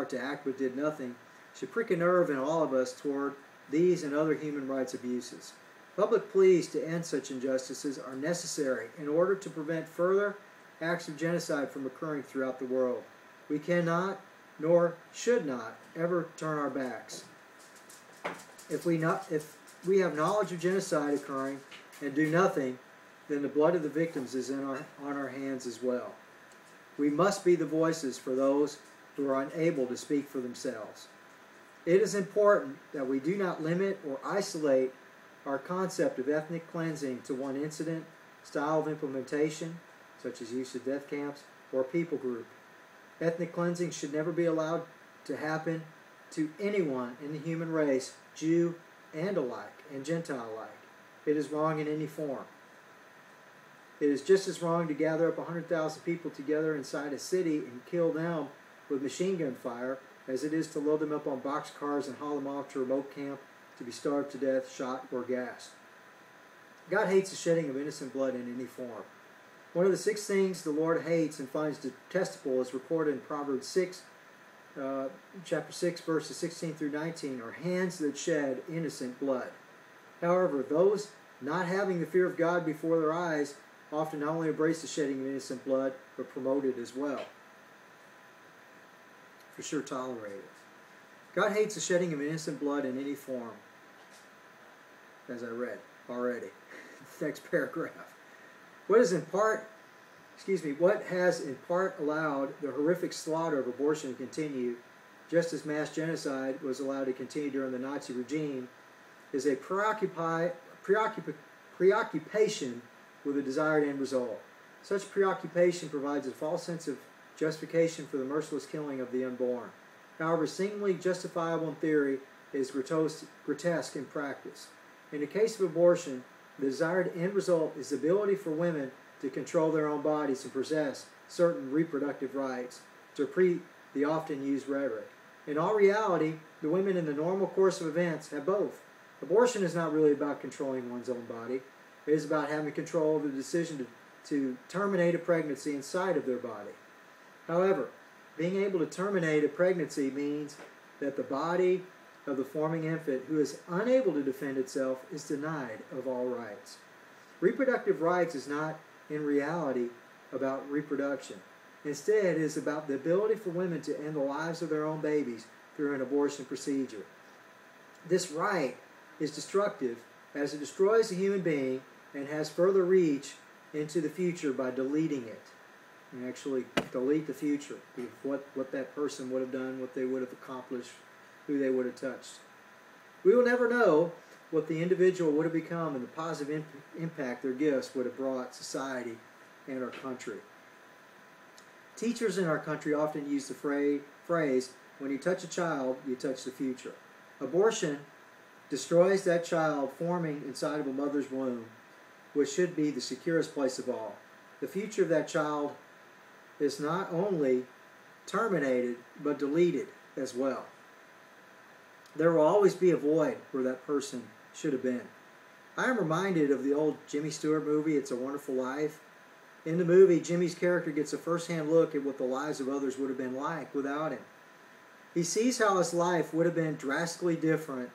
part to act but did nothing should prick a nerve in all of us toward these and other human rights abuses. Public pleas to end such injustices are necessary in order to prevent further acts of genocide from occurring throughout the world. We cannot, nor should not, ever turn our backs. If we have knowledge of genocide occurring and do nothing, then the blood of the victims is on our hands as well. We must be the voices for those who are unable to speak for themselves. It is important that we do not limit or isolate our concept of ethnic cleansing to one incident, style of implementation, such as use of death camps, or people group. Ethnic cleansing should never be allowed to happen to anyone in the human race, Jew and alike, and Gentile alike. It is wrong in any form. It is just as wrong to gather up 100,000 people together inside a city and kill them with machine gun fire as it is to load them up on boxcars and haul them off to a remote camp to be starved to death, shot, or gassed. God hates the shedding of innocent blood in any form. One of the 6 things the Lord hates and finds detestable is recorded in Proverbs chapter 6, verses 16 through 19, are hands that shed innocent blood. However, those not having the fear of God before their eyes often not only embrace the shedding of innocent blood, but promote it as well. For sure, tolerate it. God hates the shedding of innocent blood in any form, as I read already. Next paragraph. What has in part allowed the horrific slaughter of abortion to continue, just as mass genocide was allowed to continue during the Nazi regime, is a preoccupation with a desired end result. Such preoccupation provides a false sense of justification for the merciless killing of the unborn. However, seemingly justifiable in theory, it is grotesque in practice. In the case of abortion, the desired end result is the ability for women to control their own bodies and possess certain reproductive rights, to repeat the often used rhetoric. In all reality, the women in the normal course of events have both. Abortion is not really about controlling one's own body. It is about having control of the decision to terminate a pregnancy inside of their body. However, being able to terminate a pregnancy means that the body of the forming infant who is unable to defend itself is denied of all rights. Reproductive rights is not in reality about reproduction. Instead, it is about the ability for women to end the lives of their own babies through an abortion procedure. This right is destructive as it destroys the human being and has further reach into the future by deleting it. And actually delete the future of what that person would have done, what they would have accomplished, who they would have touched. We will never know what the individual would have become and the positive impact their gifts would have brought society and our country. Teachers in our country often use the phrase, when you touch a child, you touch the future. Abortion destroys that child forming inside of a mother's womb, which should be the securest place of all. The future of that child is not only terminated, but deleted as well. There will always be a void where that person should have been. I am reminded of the old Jimmy Stewart movie, It's a Wonderful Life. In the movie, Jimmy's character gets a first-hand look at what the lives of others would have been like without him. He sees how his life would have been drastically different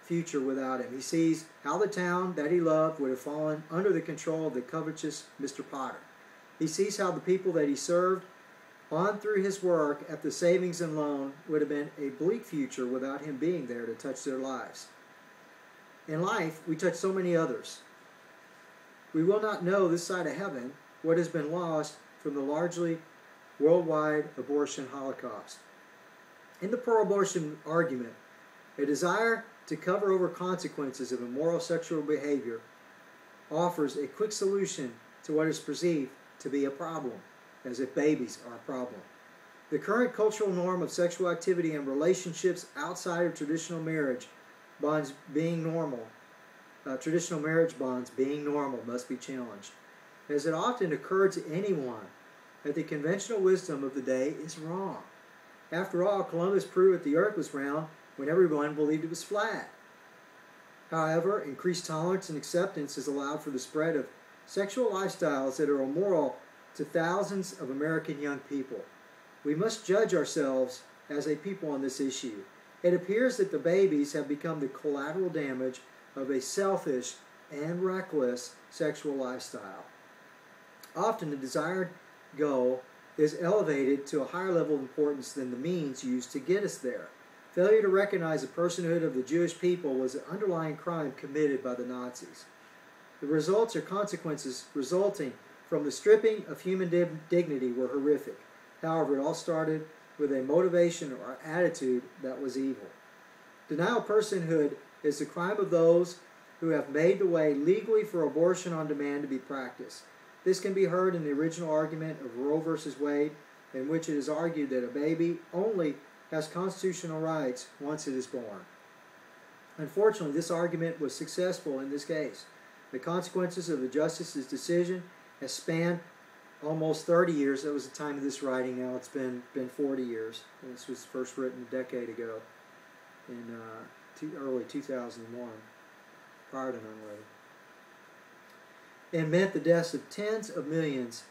future without him. He sees how the town that he loved would have fallen under the control of the covetous Mr. Potter. He sees how the people that he served on through his work at the savings and loan would have been a bleak future without him being there to touch their lives. In life, we touch so many others. We will not know this side of heaven what has been lost from the largely worldwide abortion holocaust. In the pro-abortion argument, a desire to cover over consequences of immoral sexual behavior offers a quick solution to what is perceived to be a problem, as if babies are a problem. The current cultural norm of sexual activity and relationships outside of traditional marriage bonds being normal, traditional marriage bonds being normal must be challenged, as it often occurred to anyone that the conventional wisdom of the day is wrong. After all, Columbus proved that the earth was round when everyone believed it was flat. However, increased tolerance and acceptance has allowed for the spread of sexual lifestyles that are immoral to thousands of American young people. We must judge ourselves as a people on this issue. It appears that the babies have become the collateral damage of a selfish and reckless sexual lifestyle. Often the desired goal is elevated to a higher level of importance than the means used to get us there. Failure to recognize the personhood of the Jewish people was an underlying crime committed by the Nazis. The results or consequences resulting from the stripping of human dignity were horrific. However, it all started with a motivation or attitude that was evil. Denial of personhood is the crime of those who have made the way legally for abortion on demand to be practiced. This can be heard in the original argument of Roe v. Wade, in which it is argued that a baby only has constitutional rights once it is born. Unfortunately, this argument was successful in this case. The consequences of the justice's decision has spanned almost 30 years. That was the time of this writing. Now it's been 40 years. This was first written a decade ago in early 2001, prior to 9/11. And meant the deaths of tens of millions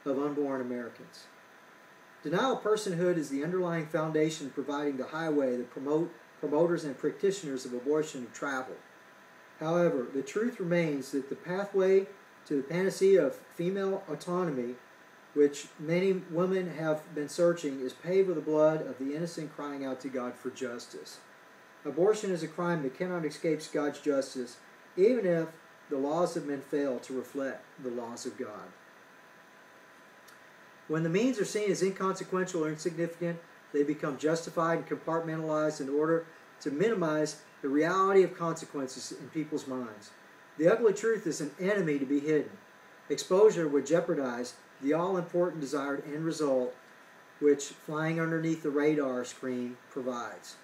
of unborn Americans. Denial of personhood is the underlying foundation providing the highway that promoters and practitioners of abortion have traveled. However, the truth remains that the pathway to the panacea of female autonomy, which many women have been searching, is paved with the blood of the innocent crying out to God for justice. Abortion is a crime that cannot escape God's justice, even if the laws of men fail to reflect the laws of God. When the means are seen as inconsequential or insignificant, they become justified and compartmentalized in order to minimize the reality of consequences in people's minds. The ugly truth is an enemy to be hidden. Exposure would jeopardize the all-important desired end result, which flying underneath the radar screen provides.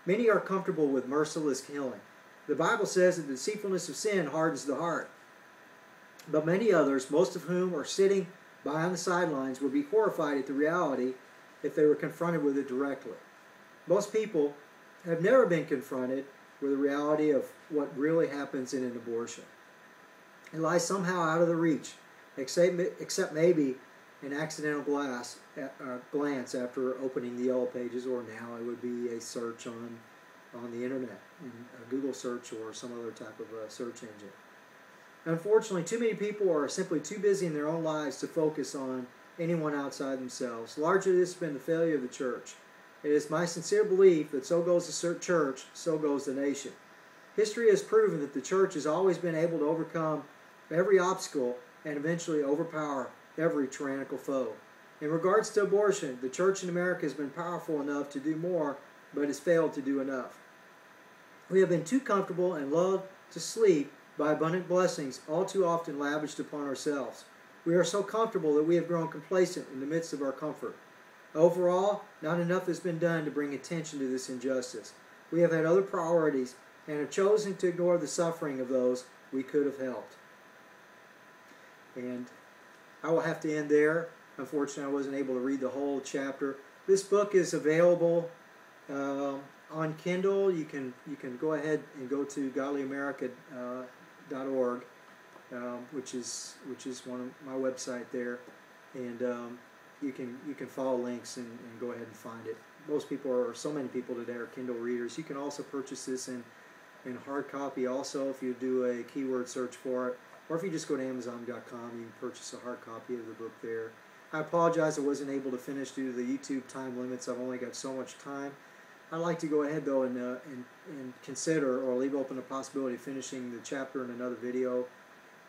Many are comfortable with merciless killing. The Bible says that the deceitfulness of sin hardens the heart. But many others, most of whom are sitting by on the sidelines, would be horrified at the reality if they were confronted with it directly. Most people have never been confronted with the reality of what really happens in an abortion. It lies somehow out of the reach, except maybe an accidental glance after opening the yellow pages, or now it would be a search on the internet, a Google search or some other type of search engine. Unfortunately, too many people are simply too busy in their own lives to focus on anyone outside themselves. Largely, this has been the failure of the church. It is my sincere belief that so goes the church, so goes the nation. History has proven that the church has always been able to overcome every obstacle and eventually overpower every tyrannical foe. In regards to abortion, the church in America has been powerful enough to do more, but has failed to do enough. We have been too comfortable and lulled to sleep by abundant blessings, all too often lavished upon ourselves. We are so comfortable that we have grown complacent in the midst of our comfort. Overall, not enough has been done to bring attention to this injustice. We have had other priorities and have chosen to ignore the suffering of those we could have helped. And I will have to end there. Unfortunately, I wasn't able to read the whole chapter. This book is available on Kindle. You can go ahead and go to godlyamerica.org, which is one of my website there, and you can follow links and go ahead and find it. So many people today are Kindle readers. You can also purchase this in hard copy also if you do a keyword search for it, or if you just go to Amazon.com, you can purchase a hard copy of the book there. I apologize I wasn't able to finish due to the YouTube time limits. I've only got so much time. I'd like to go ahead though and consider or leave open the possibility of finishing the chapter in another video.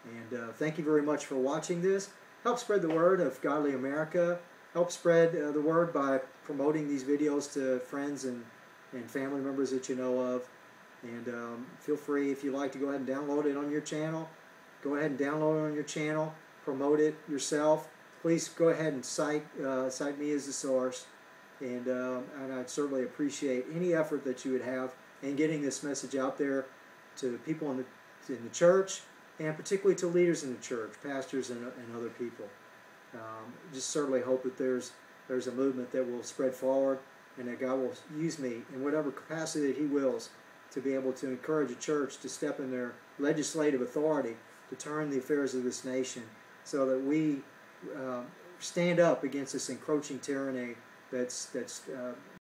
And thank you very much for watching this. Help spread the word of Godly America. Help spread the word by promoting these videos to friends and family members that you know of. And feel free, if you like, to go ahead and download it on your channel. Go ahead and download it on your channel. Promote it yourself. Please go ahead and cite me as the source. And I'd certainly appreciate any effort that you would have in getting this message out there to people in the church, and particularly to leaders in the church, pastors and other people. Just certainly hope that there's a movement that will spread forward, and that God will use me in whatever capacity that He wills to be able to encourage a church to step in their legislative authority to turn the affairs of this nation, so that we stand up against this encroaching tyranny that's